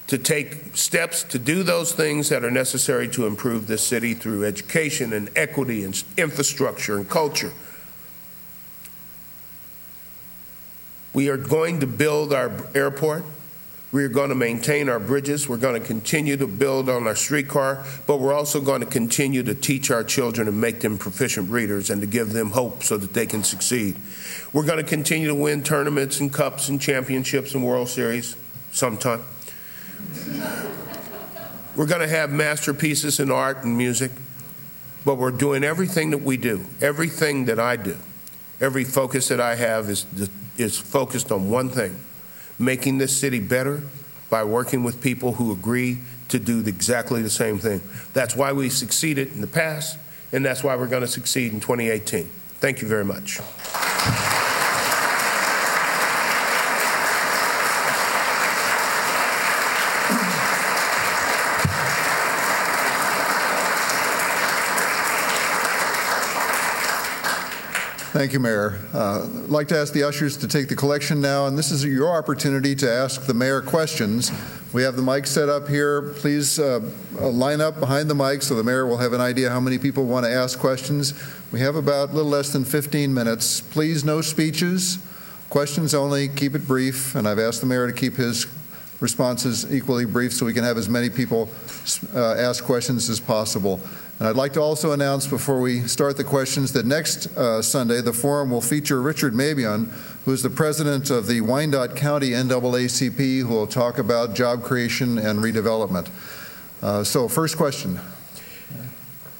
to take steps to do those things that are necessary to improve this city through education and equity and infrastructure and culture. We are going to build our airport. We are going to maintain our bridges. We're going to continue to build on our streetcar, but we're also going to continue to teach our children and make them proficient readers and to give them hope so that they can succeed. We're going to continue to win tournaments and cups and championships and World Series sometime. We're going to have masterpieces in art and music, but we're doing everything that we do, everything that I do, every focus that I have is focused on one thing: making this city better by working with people who agree to do exactly the same thing. That's why we succeeded in the past, and that's why we're going to succeed in 2018. Thank you very much. Thank you, Mayor. I'd like to ask the ushers to take the collection now, and this is your opportunity to ask the mayor questions. We have the mic set up here. Please line up behind the mic so the mayor will have an idea how many people want to ask questions. We have about a little less than 15 minutes. Please, no speeches, questions only, keep it brief, and I've asked the mayor to keep his responses equally brief so we can have as many people ask questions as possible. And I'd like to also announce before we start the questions that next Sunday the forum will feature Richard Mabion, who is the president of the Wyandotte County NAACP, who will talk about job creation and redevelopment. So first question.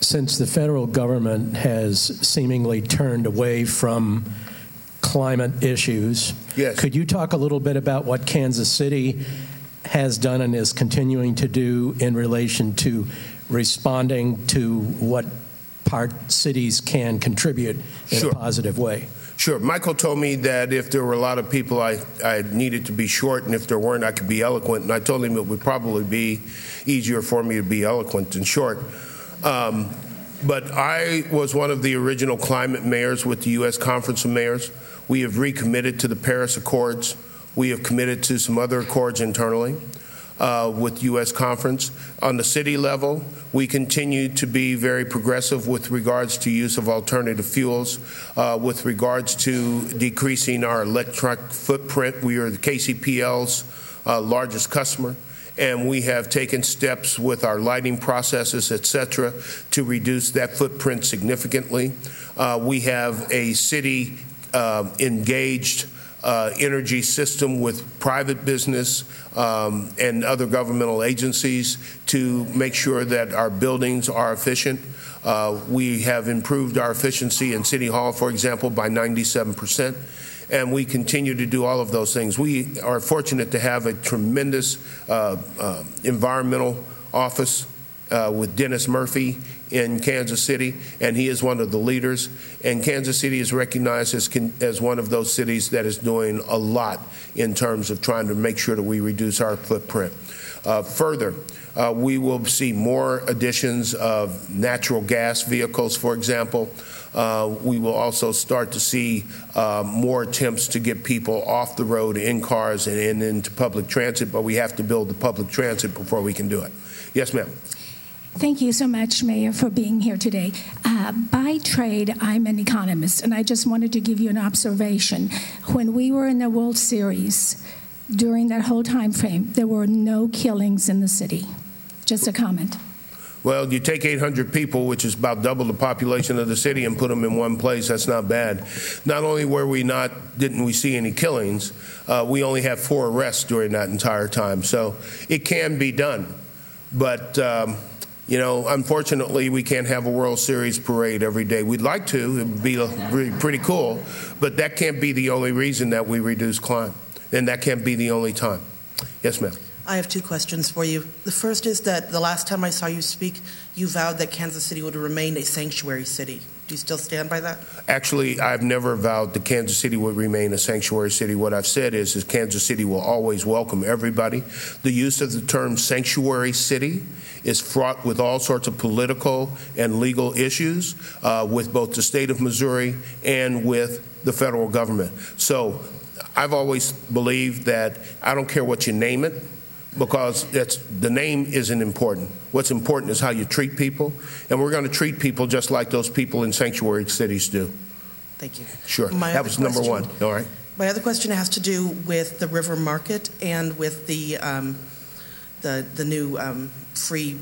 Since the federal government has seemingly turned away from climate issues, yes, could you talk a little bit about what Kansas City has done and is continuing to do in relation to responding to what part cities can contribute in Sure. a positive way? Sure. Michael told me that if there were a lot of people, I needed to be short, and if there weren't, I could be eloquent. And I told him it would probably be easier for me to be eloquent than short. But I was one of the original climate mayors with the U.S. Conference of Mayors. We have recommitted to the Paris Accords. We have committed to some other accords internally with U.S. Conference. On the city level, we continue to be very progressive with regards to use of alternative fuels, with regards to decreasing our electric footprint. We are the KCPL's largest customer, and we have taken steps with our lighting processes, et cetera, to reduce that footprint significantly. We have a city engaged energy system with private business and other governmental agencies to make sure that our buildings are efficient. We have improved our efficiency in City Hall, for example, by 97%, and we continue to do all of those things. We are fortunate to have a tremendous environmental office with Dennis Murphy in Kansas City, and he is one of the leaders. And Kansas City is recognized as one of those cities that is doing a lot in terms of trying to make sure that we reduce our footprint. Further, we will see more additions of natural gas vehicles, for example. We will also start to see more attempts to get people off the road in cars and into public transit, but we have to build the public transit before we can do it. Yes, ma'am. Thank you so much, Mayor, for being here today. By trade, I'm an economist, and I just wanted to give you an observation. When we were in the World Series, during that whole time frame, there were no killings in the city. Just a comment. Well, you take 800 people, which is about double the population of the city, and put them in one place. That's not bad. Not only didn't we see any killings, we only had 4 arrests during that entire time. So it can be done. But, unfortunately, we can't have a World Series parade every day. We'd like to. It would be pretty cool. But that can't be the only reason that we reduce crime. And that can't be the only time. Yes, ma'am. I have 2 questions for you. The first is that the last time I saw you speak, you vowed that Kansas City would remain a sanctuary city. Do you still stand by that? Actually, I've never vowed that Kansas City would remain a sanctuary city. What I've said is Kansas City will always welcome everybody. The use of the term sanctuary city is fraught with all sorts of political and legal issues with both the state of Missouri and with the federal government. So I've always believed that I don't care what you name it, because the name isn't important. What's important is how you treat people, and we're going to treat people just like those people in sanctuary cities do. Thank you. Sure. That was number 1. All right. My other question has to do with the river market and with the new free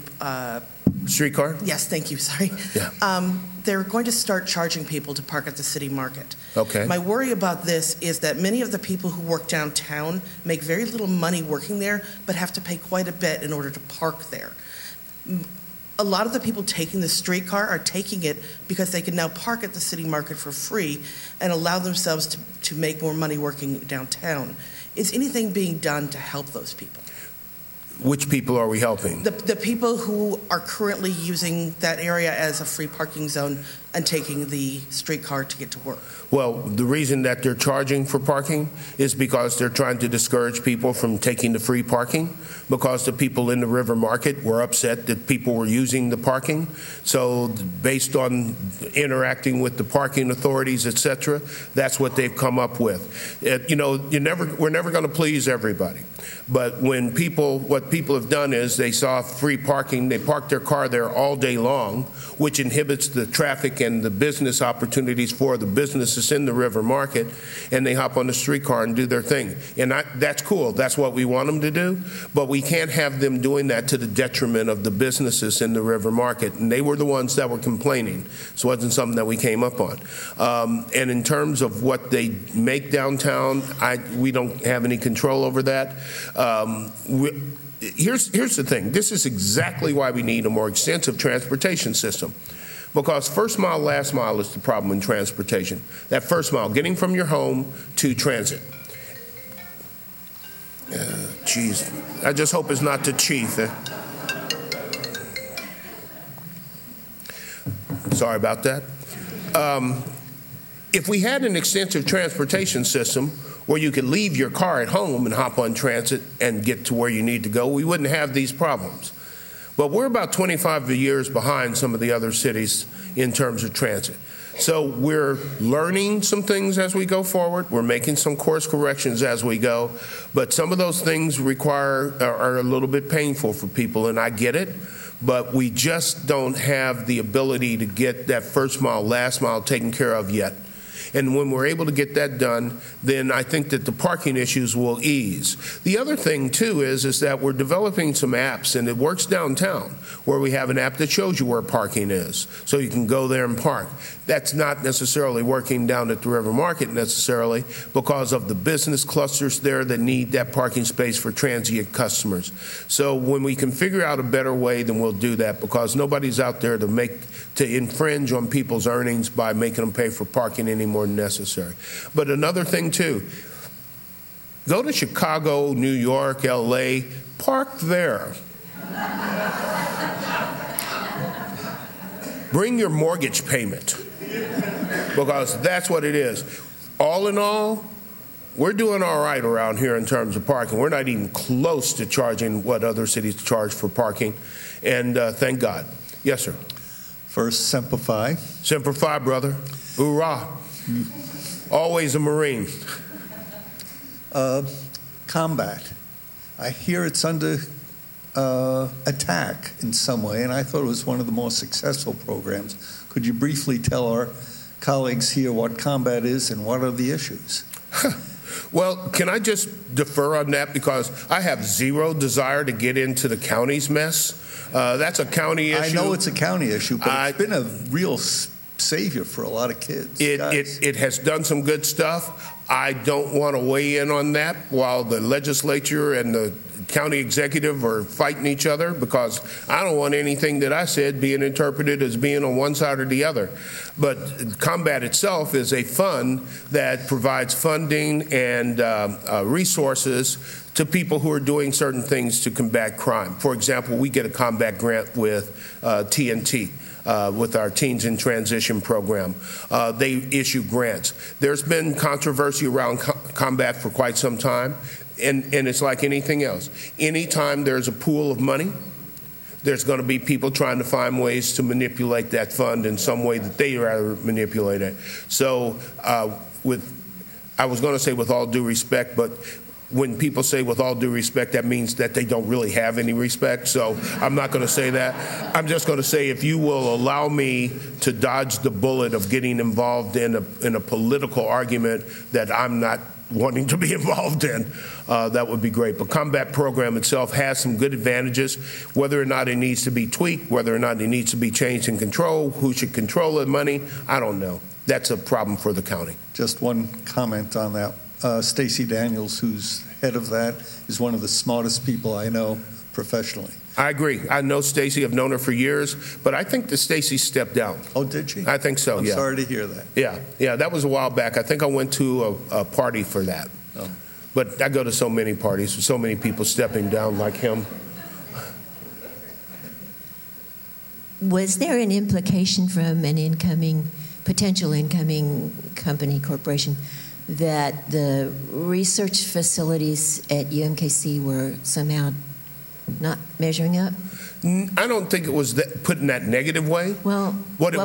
streetcar? Yes, thank you. Sorry. Yeah. They're going to start charging people to park at the city market. Okay. My worry about this is that many of the people who work downtown make very little money working there, but have to pay quite a bit in order to park there. A lot of the people taking the streetcar are taking it because they can now park at the city market for free and allow themselves to make more money working downtown. Is anything being done to help those people? Which people are we helping? The people who are currently using that area as a free parking zone and taking the streetcar to get to work. Well, the reason that they're charging for parking is because they're trying to discourage people from taking the free parking, because the people in the river market were upset that people were using the parking. So based on interacting with the parking authorities, et cetera, that's what they've come up with. We're never going to please everybody. But what people have done is they saw free parking, they parked their car there all day long, which inhibits the traffic and the business opportunities for the businesses in the river market, and they hop on the streetcar and do their thing. And that's cool. That's what we want them to do. But we can't have them doing that to the detriment of the businesses in the river market. And they were the ones that were complaining. So it wasn't something that we came up on. And in terms of what they make downtown, we don't have any control over that. Here's the thing. This is exactly why we need a more extensive transportation system. Because first mile, last mile is the problem in transportation. That first mile, getting from your home to transit. Geez, I just hope it's not the chief. Sorry about that. If we had an extensive transportation system where you could leave your car at home and hop on transit and get to where you need to go, we wouldn't have these problems. But we're about 25 years behind some of the other cities in terms of transit. So we're learning some things as we go forward. We're making some course corrections as we go. But some of those things are a little bit painful for people, and I get it. But we just don't have the ability to get that first mile, last mile taken care of yet. And when we're able to get that done, then I think that the parking issues will ease. The other thing, too, is that we're developing some apps, and it works downtown, where we have an app that shows you where parking is, so you can go there and park. That's not necessarily working down at the river market necessarily, because of the business clusters there that need that parking space for transient customers. So when we can figure out a better way, then we'll do that, because nobody's out there to infringe on people's earnings by making them pay for parking any more than necessary. But another thing, too, go to Chicago, New York, L.A., park there. Bring your mortgage payment, because that's what it is. All in all, we're doing all right around here in terms of parking. We're not even close to charging what other cities charge for parking, and thank God. Yes, sir. First, simplify. Simplify, brother. Hoorah. Always a Marine. Combat. I hear it's under attack in some way, and I thought it was one of the more successful programs. Could you briefly tell our colleagues here what combat is and what are the issues? Well, can I just defer on that, because I have zero desire to get into the county's mess. That's a county issue. I know it's a county issue, but it's been a real savior for a lot of kids. It has done some good stuff. I don't want to weigh in on that while the legislature and the county executive are fighting each other, because I don't want anything that I said being interpreted as being on one side or the other. But combat itself is a fund that provides funding and resources to people who are doing certain things to combat crime. For example, we get a combat grant with TNT. With our Teens in Transition program. They issue grants. There's been controversy around combat for quite some time, and it's like anything else. Anytime there's a pool of money, there's going to be people trying to find ways to manipulate that fund in some way that they rather manipulate it. So I was going to say with all due respect, but when people say with all due respect, that means that they don't really have any respect. So I'm not going to say that. I'm just going to say, if you will allow me to dodge the bullet of getting involved in a political argument that I'm not wanting to be involved in, that would be great. But combat program itself has some good advantages. Whether or not it needs to be tweaked, whether or not it needs to be changed in control, who should control the money, I don't know. That's a problem for the county. Just one comment on that. Stacey Daniels, who's head of that, is one of the smartest people I know professionally. I agree. I know Stacey. I've known her for years, but I think that Stacey stepped down. Oh, did she? I think so, I'm yeah. sorry to hear that. Yeah, that was a while back. I think I went to a party for that. Oh. But I go to so many parties with so many people stepping down like him. Was there an implication from an potential incoming company, corporation, that the research facilities at UMKC were somehow not measuring up? I don't think it was put in that negative way. Well, what it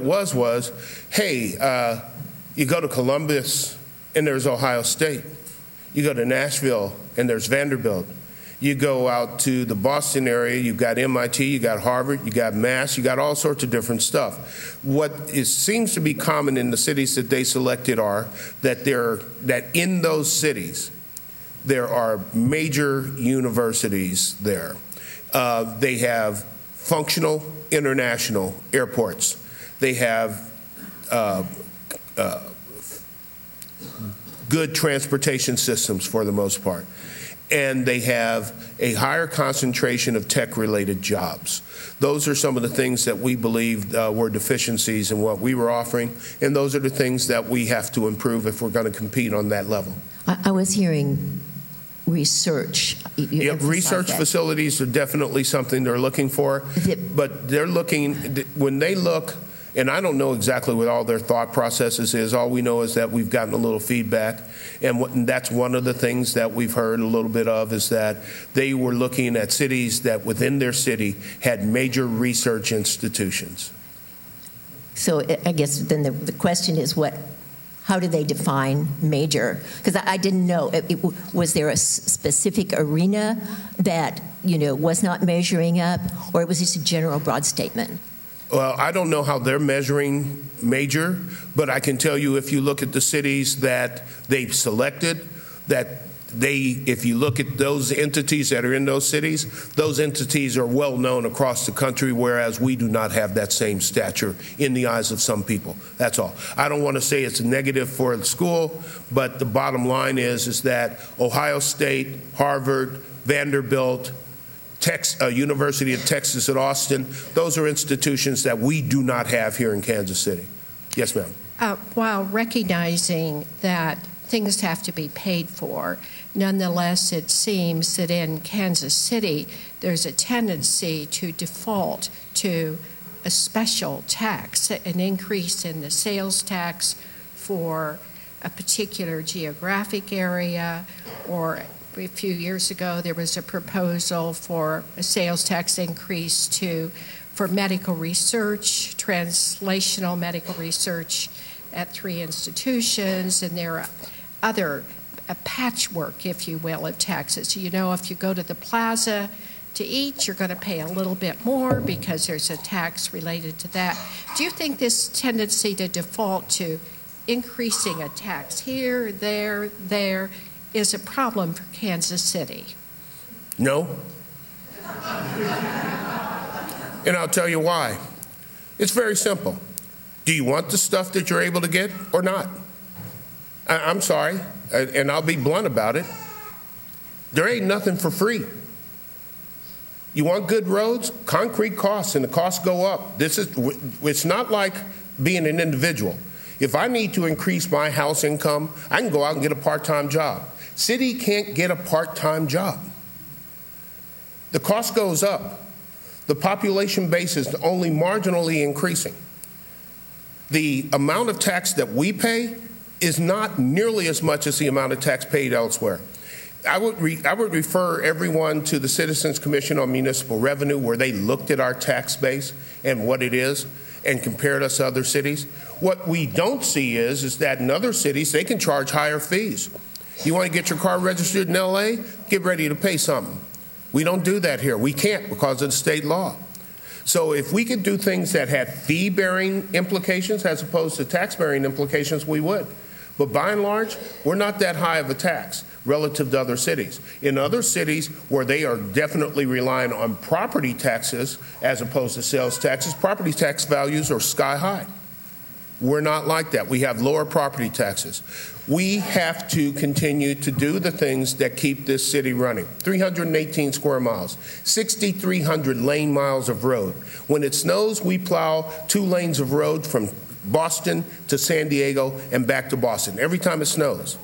was, hey, you go to Columbus and there's Ohio State. You go to Nashville and there's Vanderbilt. You go out to the Boston area, you've got MIT, you got Harvard, you got Mass, you got all sorts of different stuff. What seems to be common in the cities that they selected are that in those cities there are major universities there. They have functional international airports. They have good transportation systems for the most part. And they have a higher concentration of tech-related jobs. Those are some of the things that we believed were deficiencies in what we were offering, and those are the things that we have to improve if we're going to compete on that level. I was hearing research. Research facilities are definitely something they're looking for, but they're looking, when they look, and I don't know exactly what all their thought processes is. All we know is that we've gotten a little feedback, and that's one of the things that we've heard a little bit of, is that they were looking at cities that within their city had major research institutions. So I guess then the question is, how do they define major? Because I didn't know. Was there a specific arena that was not measuring up, or was this a general broad statement? Well, I don't know how they're measuring major, but I can tell you, if you look at the cities that they've selected, if you look at those entities that are in those entities are well known across the country, whereas we do not have that same stature in the eyes of some people. That's all. I don't want to say it's a negative for the school, but the bottom line is that Ohio State, Harvard, Vanderbilt, University of Texas at Austin, those are institutions that we do not have here in Kansas City. Yes, ma'am. While recognizing that things have to be paid for, nonetheless, it seems that in Kansas City, there's a tendency to default to a special tax, an increase in the sales tax for a particular geographic area, or a few years ago there was a proposal for a sales tax increase for medical research, translational medical research at 3 institutions, and there are other a patchwork, if you will, of taxes. You know, if you go to the plaza to eat, you're going to pay a little bit more because there's a tax related to that. Do you think this tendency to default to increasing a tax here, there is a problem for Kansas City? No. And I'll tell you why. It's very simple. Do you want the stuff that you're able to get or not? I'm sorry, and I'll be blunt about it. There ain't nothing for free. You want good roads? Concrete costs, and the costs go up. It's not like being an individual. If I need to increase my house income, I can go out and get a part-time job. City can't get a part-time job. The cost goes up. The population base is only marginally increasing. The amount of tax that we pay is not nearly as much as the amount of tax paid elsewhere. I would refer everyone to the Citizens Commission on Municipal Revenue, where they looked at our tax base and what it is and compared us to other cities. What we don't see is that in other cities, they can charge higher fees. You want to get your car registered in LA? Get ready to pay something. We don't do that here. We can't because of the state law. So if we could do things that had fee-bearing implications as opposed to tax-bearing implications, we would. But by and large, we're not that high of a tax relative to other cities. In other cities where they are definitely relying on property taxes as opposed to sales taxes, property tax values are sky high. We're not like that. We have lower property taxes. We have to continue to do the things that keep this city running. 318 square miles, 6,300 lane miles of road. When it snows, we plow 2 lanes of road from Boston to San Diego and back to Boston every time it snows.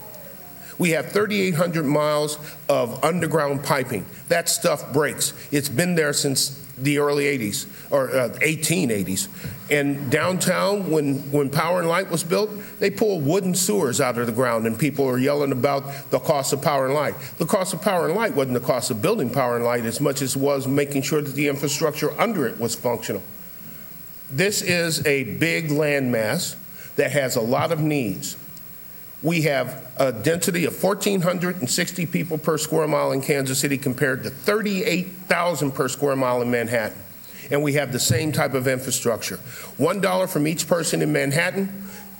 We have 3,800 miles of underground piping. That stuff breaks. It's been there since the early 80s, or 1880s. And downtown, when Power and Light was built, they pulled wooden sewers out of the ground, and people are yelling about the cost of Power and Light. The cost of Power and Light wasn't the cost of building Power and Light as much as it was making sure that the infrastructure under it was functional. This is a big landmass that has a lot of needs. We have a density of 1,460 people per square mile in Kansas City compared to 38,000 per square mile in Manhattan. And we have the same type of infrastructure. $1 from each person in Manhattan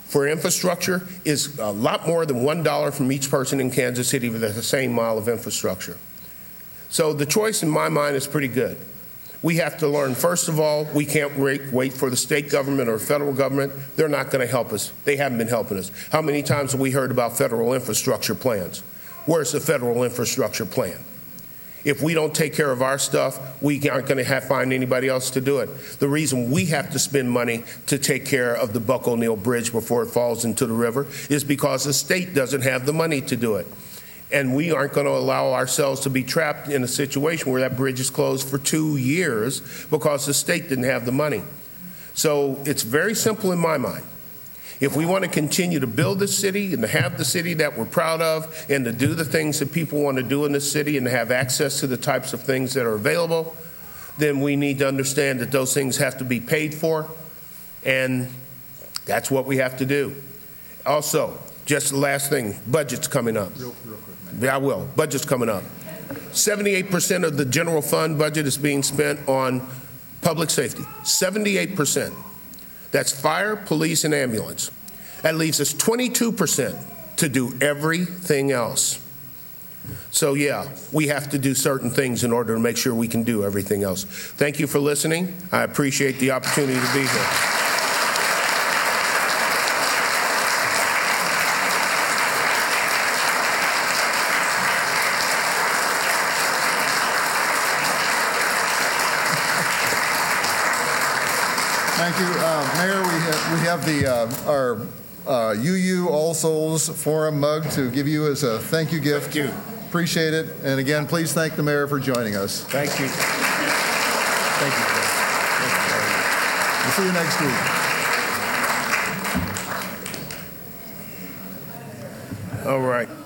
for infrastructure is a lot more than $1 from each person in Kansas City for the same mile of infrastructure. So the choice in my mind is pretty good. We have to learn, first of all, we can't wait for the state government or federal government. They're not going to help us. They haven't been helping us. How many times have we heard about federal infrastructure plans? Where's the federal infrastructure plan? If we don't take care of our stuff, we aren't going to find anybody else to do it. The reason we have to spend money to take care of the Buck O'Neill Bridge before it falls into the river is because the state doesn't have the money to do it. And we aren't going to allow ourselves to be trapped in a situation where that bridge is closed for 2 years because the state didn't have the money. So it's very simple in my mind. If we want to continue to build this city and to have the city that we're proud of and to do the things that people want to do in this city and to have access to the types of things that are available, then we need to understand that those things have to be paid for, and that's what we have to do. Also, just the last thing, budget's coming up. Real quick, man. Yeah, I will. Budget's coming up. 78% of the general fund budget is being spent on public safety. 78%. That's fire, police, and ambulance. That leaves us 22% to do everything else. So yeah, we have to do certain things in order to make sure we can do everything else. Thank you for listening. I appreciate the opportunity to be here. Thank you, Mayor. We have our UU All Souls Forum mug to give you as a thank you gift. Thank you. Appreciate it. And again, please thank the mayor for joining us. Thank you. Thank you. We'll see you next week. All right.